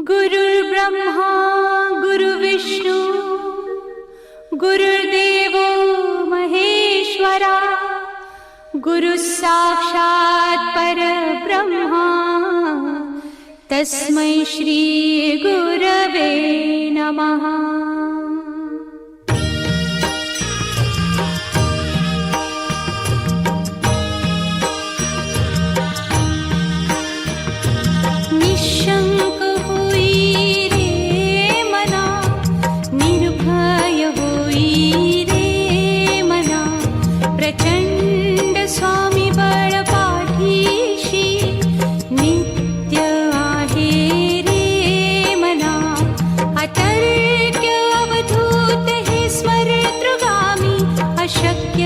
गुरुर्ब्रह्मा गुरुविष्णू गुरुर्देवो महेश्वरा गुरुसाक्षात् परब्रह्मा तस्मै श्री गुरवे नमः। निशंक होई रे मना, निर्भय होई रे मना, प्रचंड स्वामी बळ पाठीशी नित्य आहे रे मना। अतर्क्य अवधूत हे स्मरतृगामी, अशक्य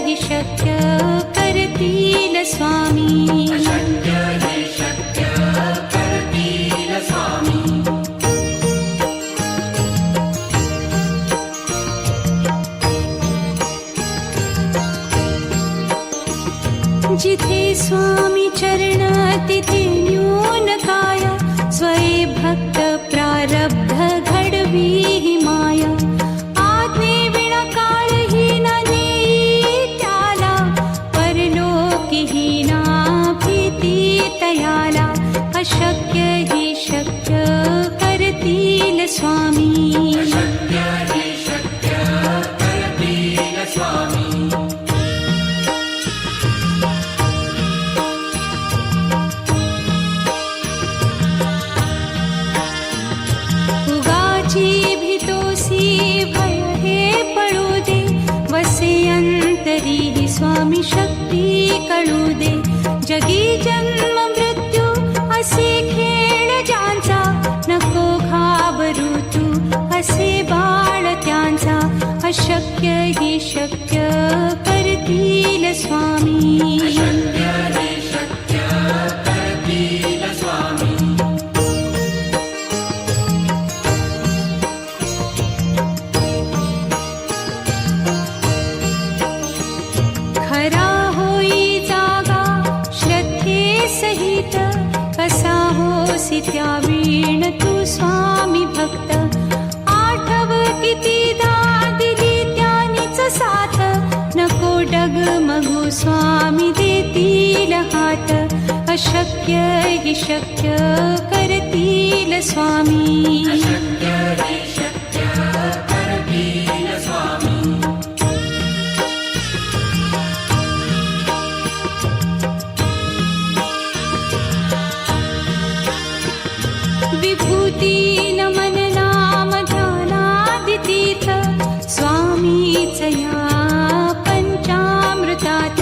हि शक्य करतील स्वामी। जिथे स्वामी चरण तिथे न्यून काय, स्वये भक्त प्रारब्ध घडवी ही माया। आज्ञे विना काळही न नेई त्याला, परलोकी ही ना भीती तयाला। अशक्य ही शक्य करतील स्वामी। स्वामी शक्ती कळू दे, जगी जन्म मृत्यू असे खेळ ज्यांचा। नको घाबरू तू असे बाळ त्यांचा, अशक्य ही शक्य करतील स्वामी। कसा होसी त्या वीण तू स्वामी भक्त, आठव कितीदा दिली त्यानीच साथ। नको डगमगू स्वामी देतील हात, अशक्य हि शक्य करतील स्वामी। विभूती नमन नाम ध्यानादितीर्थ, स्वामीच या पंचामृतात।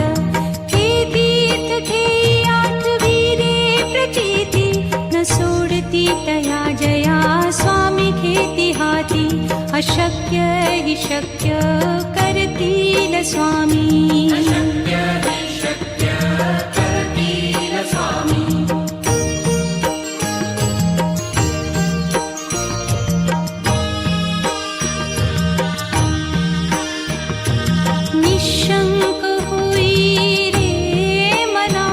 हे तीर्थ घेई आठवी रे प्रचिती, न सोडती तया जया स्वामी घेती हाती। अशक्य हि शक्य करतील स्वामी। निशंक होई रे मना,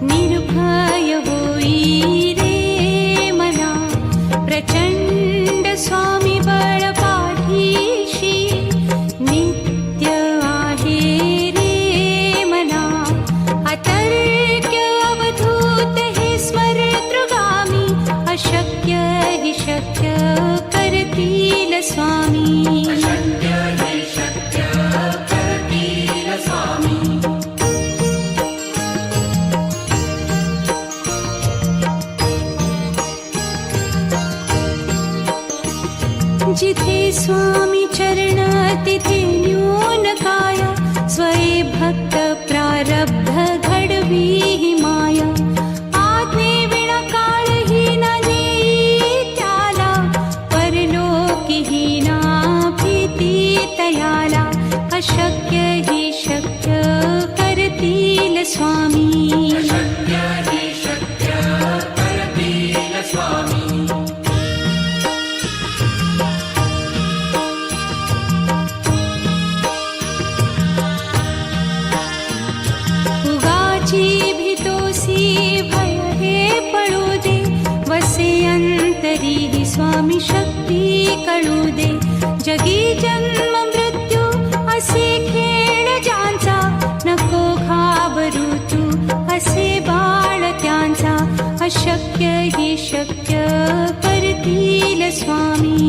निर्भय होई रे मना, प्रचंड स्वामी बळ पाठीशी नित्य आहे रे मना। अतर्क्य अवधूत हे स्मरतृगामी, अशक्य हि शक्य करतील स्वामी। जिथे स्वामी चरण तिथे न्यून काय, स्वये भक्त प्रारब्ध घडवी ही माया। आज्ञे विना काळही न नेई त्याला, परलोकी ही ना भीती तयाला। अशक्य ही शक्य करतील स्वामी। उगाची भीतोसी भय हे पळू दे, वसे अंत तरीही स्वामी शक्ती कळू दे. जगी जन्म मृत्यू असे खेळ ज्यांचा, नको घाबरू तू असे बाळ त्यांचा. अशक्य ही शक्य करतील स्वामी.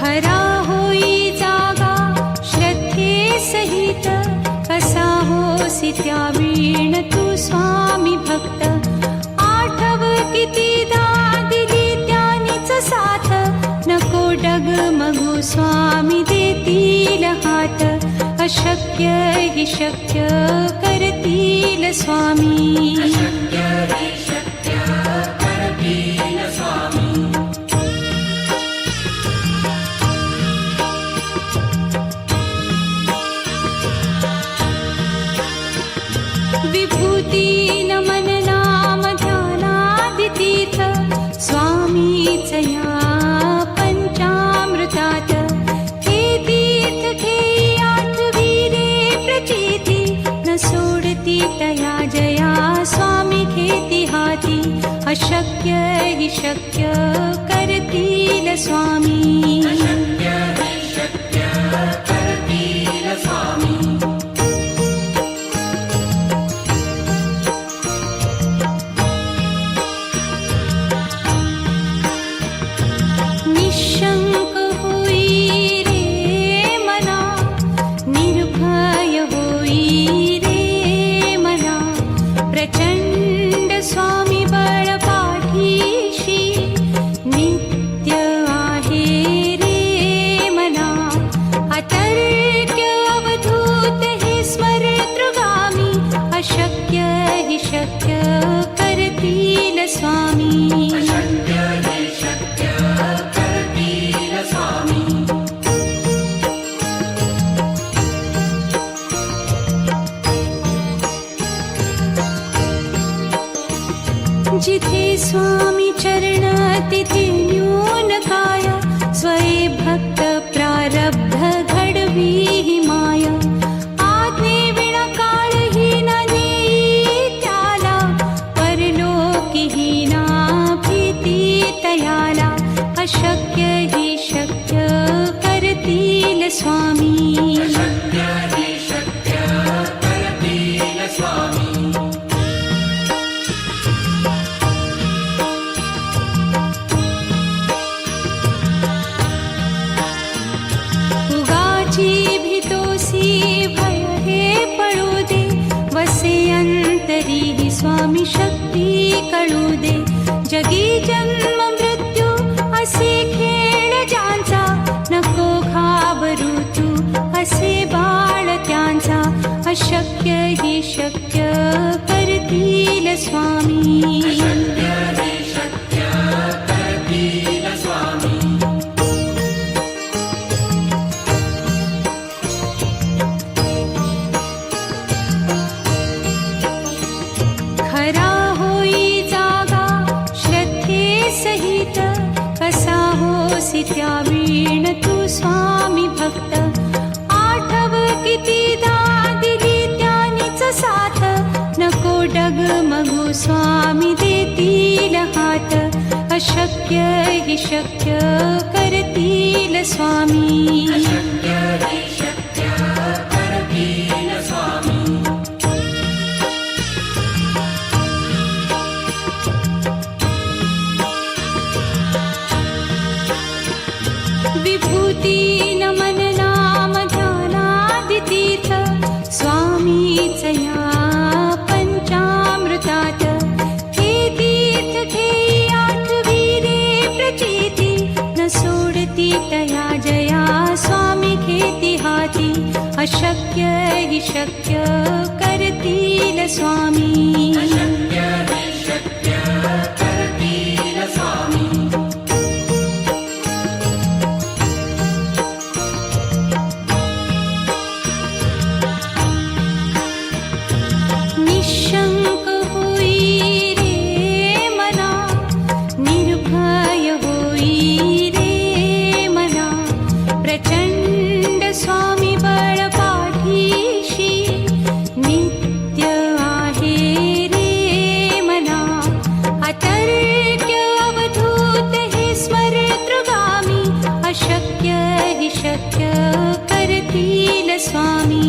खरा होई जागा श्रद्धे सहित, कसा होसी त्या वीण तू स्वामी भक्त. आठव कितीदा दिली त्यानीच साथ, नको डगमगू स्वामी देतील हात. अशक्य ही शक्य करतील स्वामी. विभूती नमन नाम ध्यानादितीर्थ, स्वामीच या पंचामृतात. हे तीर्थ घेई आठवी रे प्रचिती, न सोडती तया जया स्वामी घेती हाती. अशक्य ही शक्य करतील स्वामी. निशंक होई रे मना, निर्भय होई रे मना. प्रचंड स्वामी बळ पाठीशी, नित्य आहे रे मना. अतर्क्य अवधूत हे स्मरतृगामी, अशक्य हि शक्य करतील स्वामी. जिथे स्वामी चरण तिथे न्यून काय, स्वये भक्त प्रारब्ध घडवी ही माया. आज्ञे विना काळही न नेई त्याला, परलोकीही ना भीती तयाला. अशक्य ही शक्य करतील स्वामी. भीतोसी भय हे पळू दे, वसे अंतरी ही स्वामी शक्ती कळू दे. जगी जन्म मृत्यू असे खेळ ज्यांचा, नको घाबरू तू असे बाळ त्यांचा. अशक्य ही शक्य करतील स्वामी. खरा होई जागा श्रद्धे सहित, कसा होसी त्या वीण तू स्वामी भक्त. आठव कितीदा दिली त्यानीच साथ, नको डगमगू स्वामी देतील हात. अशक्य हि शक्य करतील स्वामी. विभूती नमन नाम ध्यानादितीर्थ, स्वामीच या पंचामृतात. हे तीर्थ घेई आठवी रे प्रचिती, न सोडती तया जया स्वामी घेती हाती. अशक्य हि शक्य करतील स्वामी. निशंक होई रे मना, निर्भय होई रे अशक्य हि शक्य करतील स्वामी.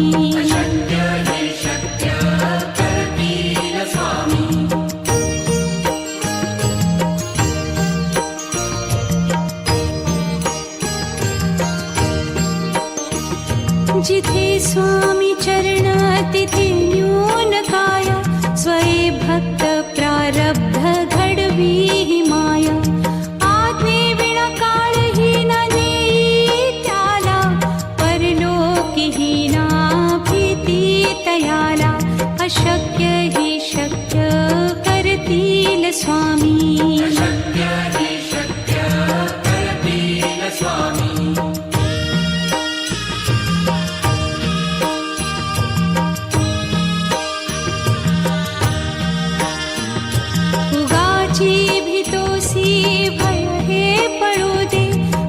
जिथे स्वामी चरण तिथे न्यून काया, स्वये भक्त प्रारब्ध घडवी ही माया. आज्ञे विना काळही न नेई त्याला, परलोकीही ना भीती तयाला. अशक्य हि शक्य करतील स्वामी. भय हे पळू दे,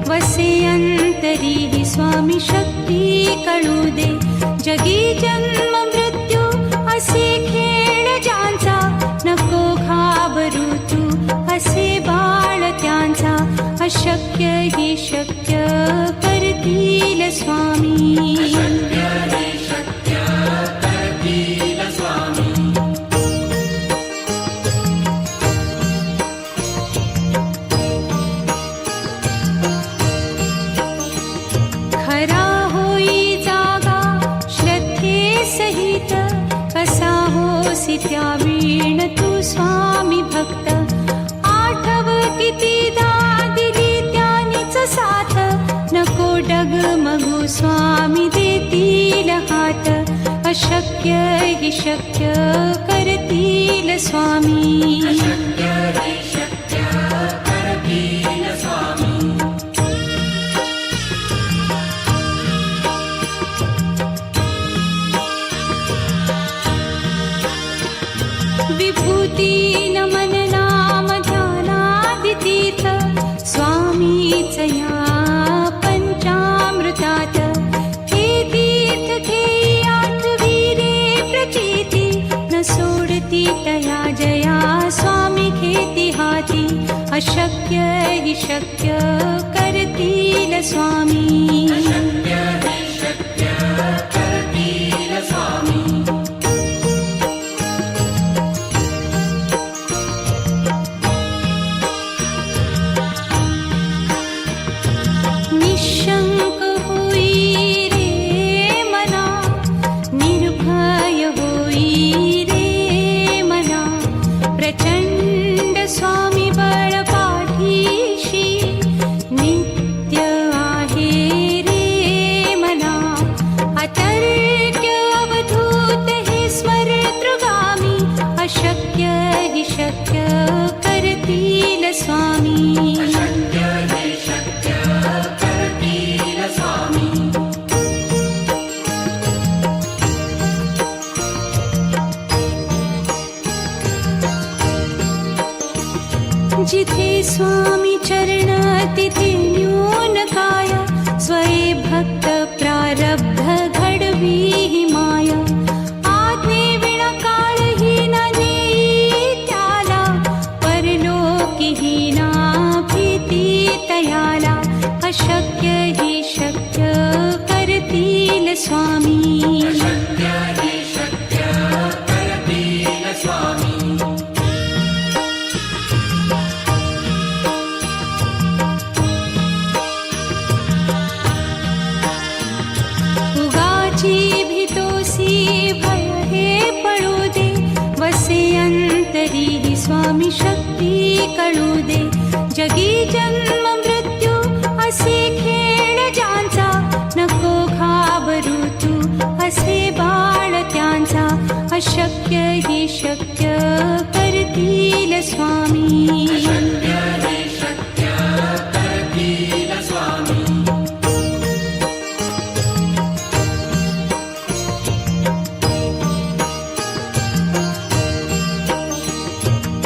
वसे अंतरी ही स्वामी शक्ती कळू दे. जगी जन्म मृत्यू असे खेळ ज्यांचा, नको घाबरू तू असे बाळ त्यांचा. अशक्य हि शक्य करतील स्वामी. खरा होई जागा श्रद्धे सहित, कसा होसी त्या वीण तू स्वामी भक्त. आठव कितीदा दिली त्यानीच साथ, नको डगमगू स्वामी देतील हात. अशक्य हि शक्य करतील स्वामी. विभूती नमन नाम ध्यानादितीर्थ, स्वामीच या पंचामृतात. हे तीर्थ घेई आठवीरे प्रचिती, न सोडती तया जया स्वामी घेती हाती. अशक्य हि शक्य करतील स्वामी. निशंक होई रे मना, निर्भय होई रे मना. प्रचंड स्वामी बळ पाठीशी, नित्य आहे रे मना. अतर्क्य अवधूत हे स्मरतृगामी, अशक्य हि शक्य करतील स्वामी. जिथे स्वामी चरण तिथे न्यून काया, स्वये भक्त प्रारब्ध घडवी ही माया. आज्ञे विना काळही न नेई त्याला, परलोकीही ना भीती तयाला. अशक्य हि शक्य करतील स्वामी. भय हे पळू दे, वसे अंतरी ही स्वामी शक्ती कळू दे. जगी जन्म मृत्यू असे खेळ ज्यांचा, नको घाबरू तू असे बाळ त्यांचा. अशक्य हि शक्य करतील स्वामी.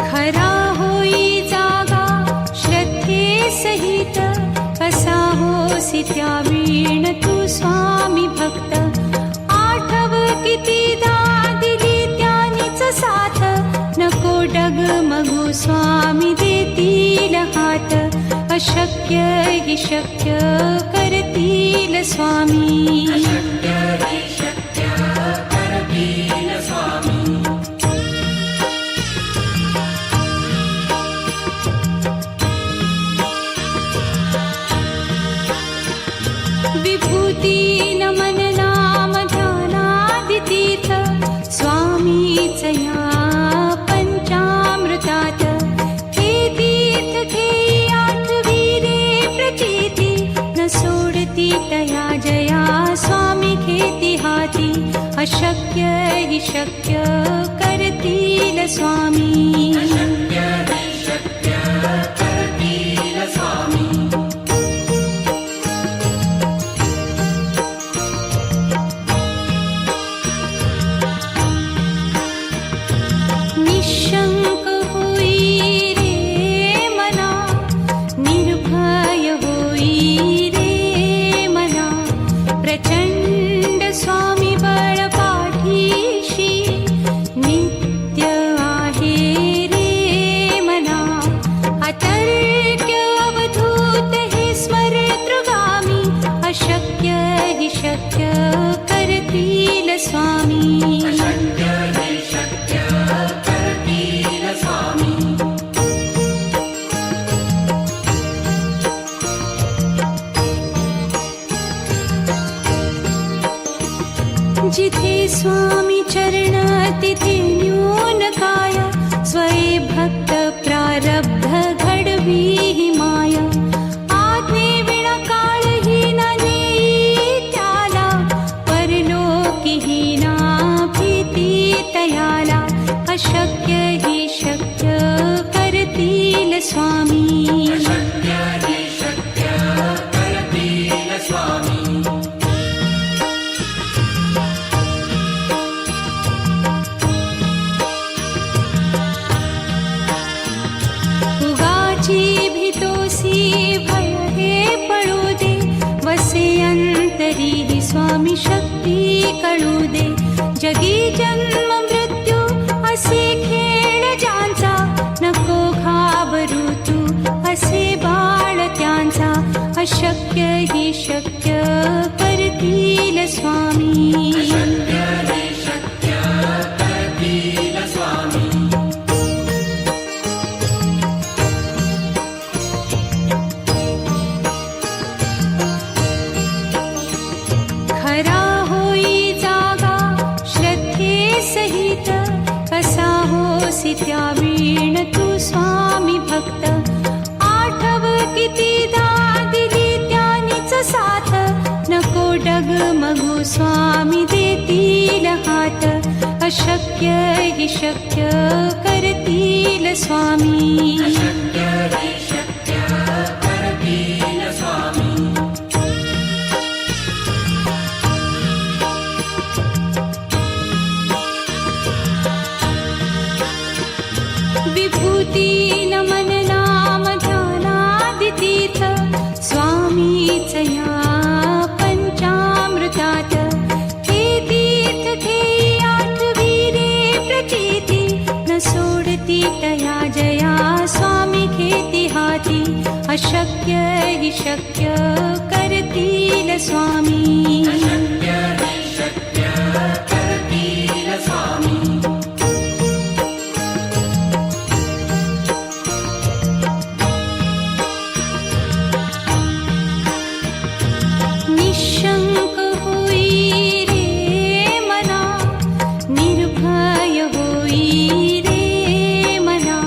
खरा होई जागा श्रद्धे सहित, कसा होसी त्या वीण तू स्वामी भक्त. आठव कितीदा दिली त्यानीच साथ, नको डगमगू स्वामी देतील हात. अशक्य हि शक्य करतील स्वामी. विभूती नमन नाम ध्यानादितीर्थ स्वामीच या पंचामृतात. हे तीर्थ घेई आठविरे प्रचिती न सोडती तया जया स्वामी घेती हाती. अशक्य हि शक्य करतील स्वामी. निशंक होई रे मना, निर्भय होई रे मना. प्रचंड स्वामी बळ पाठीशी नित्य आहे रे मना. अतर्क्य अवधूत हे स्मरतृगामी. अशक्य हि शक्य करतील स्वामी. जिथे स्वामी चरण तिथे न्यून काय. स्वये भक्त प्रारब्ध घडवी हि माया. आज्ञे विना काळही न नेई त्याला. परलोकी हि ना भीती तयाला. अशक्य हि शक्य करतील स्वामी. भय हे पळू दे. वसे अंतरी हि स्वामी शक्ती कळू दे. जगी जन्म मृत्यू असे खेळ ज्यांचा. नको घाबरू तू असे बाळ त्यांचा. अशक्य हि शक्य करतील स्वामी. खरा होई जागा श्रद्धे सहित. कसा होसी त्या वीण तू स्वामी भक्त. आठव कितीदा दिली त्यानीच साथ. नको डगमगू स्वामी देतील हात. अशक्य हि शक्य करतील स्वामी. विभूती नमन नाम ध्यानादितीर्थ स्वामीच या पंचामृतात. हे तीर्थ घेई आठविरे प्रचिती न सोडती तया जया स्वामी घेती हाती. अशक्य हि शक्य करतील स्वामी. निशंक होई रे मना, निर्भय होई रे मना.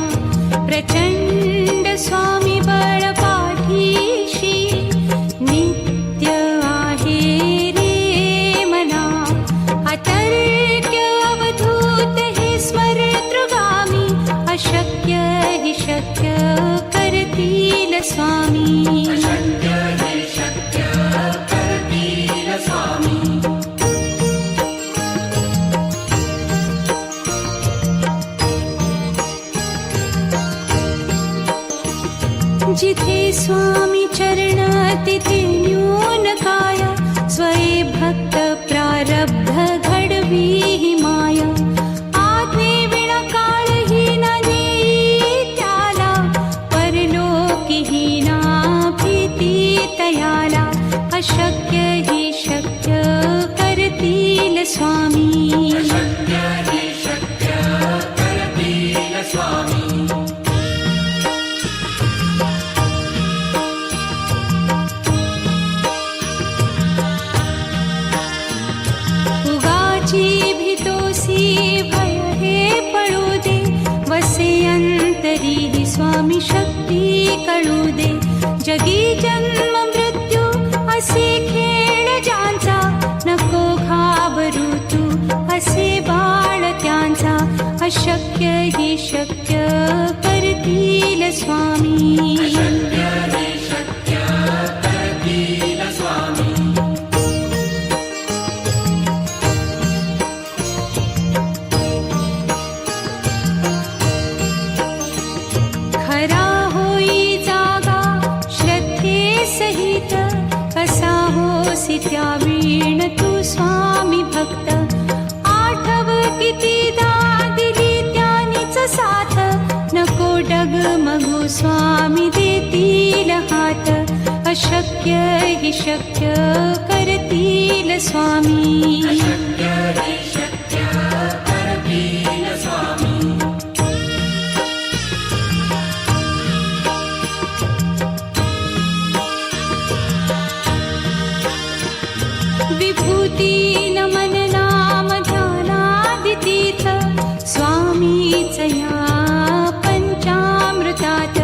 प्रचंड स्वामी बळ पाठीशी नित्य आहे रे मना. अतर्क्य अवधूत हे स्मरतृगामी. अशक्य हि शक्य करतील स्वामी. जिथे स्वामी चरण तिथे न्यून काय. स्वये भक्त प्रारब्ध घडवी हि माया. आज्ञे विना काळही न नेई त्याला. परलोकी हि ना अशक्य हि शक्य करतील स्वामी. उगाची भीतोसी भय हे पळू दे, वसे अंतरी हि स्वामी शक्ती कळू दे. जगी जन्म मृत्यू असे खेळ ज्यांचा, नको घाबरू तू असे बाळ त्यांचा. अशक्य हि शक्य करतील स्वामी. खरा होई जागा श्रद्धे सहित, कसा होसी त्या वीण तू स्वामी भक्त. आठव कितीदा दिली त्यानीच साथ, नको डगमगू स्वामी देतील हात. अशक्य हि शक्य करतील स्वामी. विभूती नमन नाम ध्यानादितीर्थ, स्वामीच या पंचामृतात.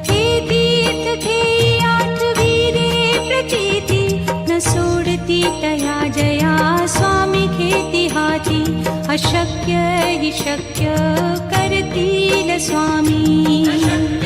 हे तीर्थ घेई आठविरे प्रचिती, न सोडती तया जया स्वामी घेती हाती. अशक्य हि शक्य करतील स्वामी.